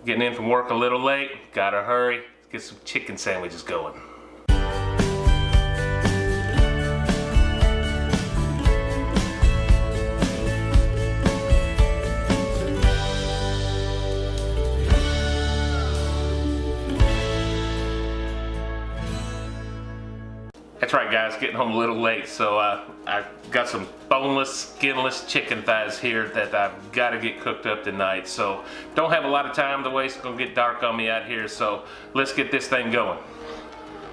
Getting in from work a little late, gotta hurry, get some chicken sandwiches going. That's right guys, getting home a little late, so I got some boneless, skinless chicken thighs here that I've got to get cooked up tonight. So don't have a lot of time to waste, it's going to get dark on me out here, so let's get this thing going.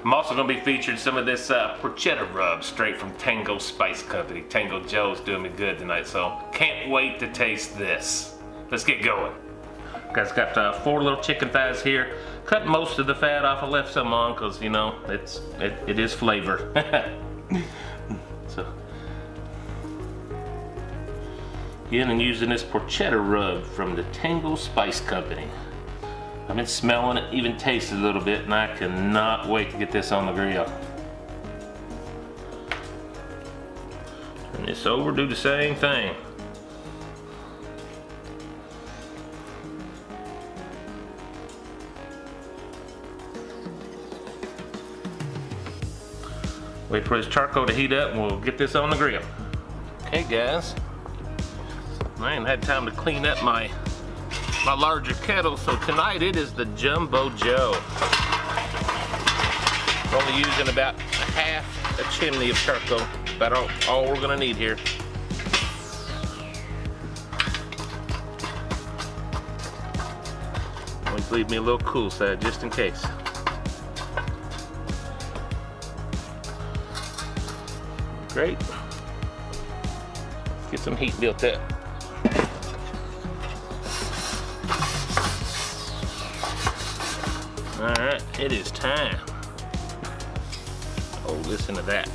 I'm also going to be featuring some of this porchetta rub straight from Tango Spice Company. Tango Joe's doing me good tonight, so can't wait to taste this. Let's get going. Guys, got 4 little chicken thighs here. Cut most of the fat off. I left some on because, you know, it is flavor. So, again, I'm using this porchetta rub from the Tango Spice Company. I've been smelling it, even tasted a little bit, and I cannot wait to get this on the grill. Turn this over, do the same thing. Wait for this charcoal to heat up and we'll get this on the grill. Okay guys, I ain't had time to clean up my larger kettle, so tonight it is the Jumbo Joe. Only using about half a chimney of charcoal, about all we're gonna need here. Always leave me a little cool side just in case. Great. Let's get some heat built up. Alright, it is time. Oh, listen to that.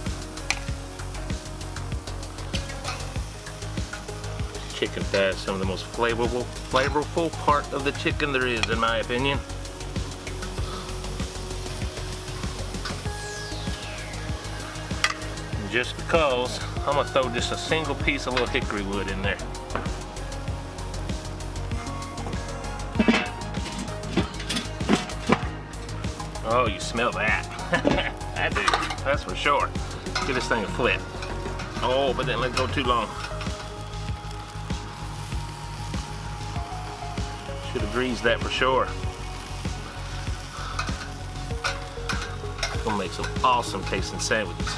Chicken thighs, some of the most flavorful part of the chicken there is, in my opinion. Just because, I'm gonna throw just a single piece of little hickory wood in there. Oh, you smell that. I do, that's for sure. Give this thing a flip. Oh, but didn't let it go too long. Should have greased that for sure. Gonna make some awesome tasting sandwiches.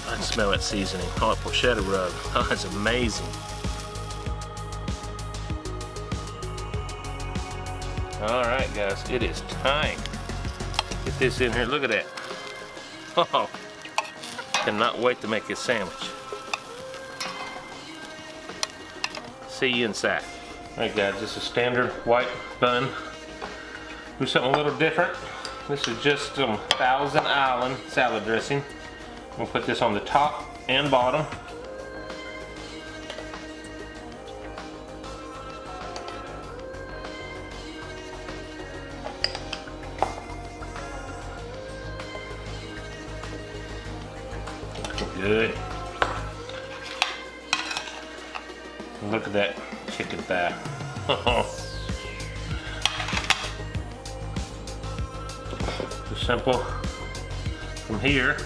I can smell that seasoning. Oh, porchetta rub. Oh, that's amazing. Alright guys, it is time. Get this in here. Look at that. Oh, cannot wait to make this sandwich. See you inside. Alright guys, this is standard white bun. Do something a little different. This is just some Thousand Island salad dressing. We'll put this on the top and bottom. Good. Look at that chicken thigh. Just simple. From here,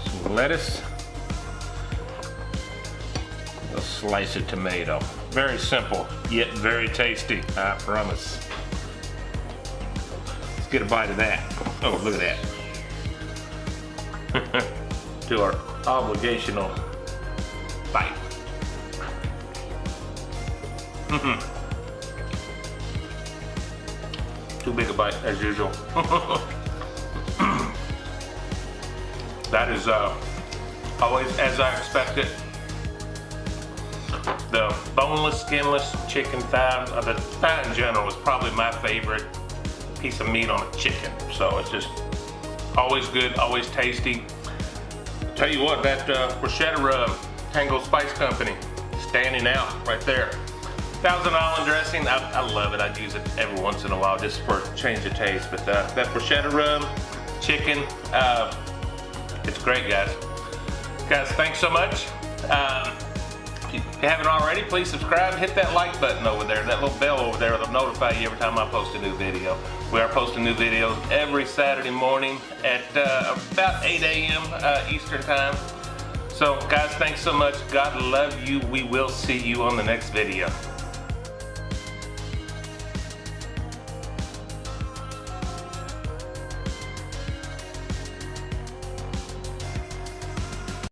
some lettuce, a slice of tomato. Very simple, yet very tasty, I promise. Let's get a bite of that. Oh, look at that. To our obligational bite. Too big a bite as usual. That is always as I expected. The boneless, skinless chicken thigh, the thigh in general is probably my favorite piece of meat on a chicken. So it's just always good, always tasty. Tell you what, that porchetta rub, Tango Spice Company, standing out right there. Thousand Island dressing, I love it. I use it every once in a while just for a change of taste. But that porchetta rub, chicken, it's great, guys. Guys, thanks so much. If you haven't already, please subscribe. Hit that like button over there, that little bell over there. It'll notify you every time I post a new video. We are posting new videos every Saturday morning at about 8 a.m. Eastern time. So, guys, thanks so much. God love you. We will see you on the next video.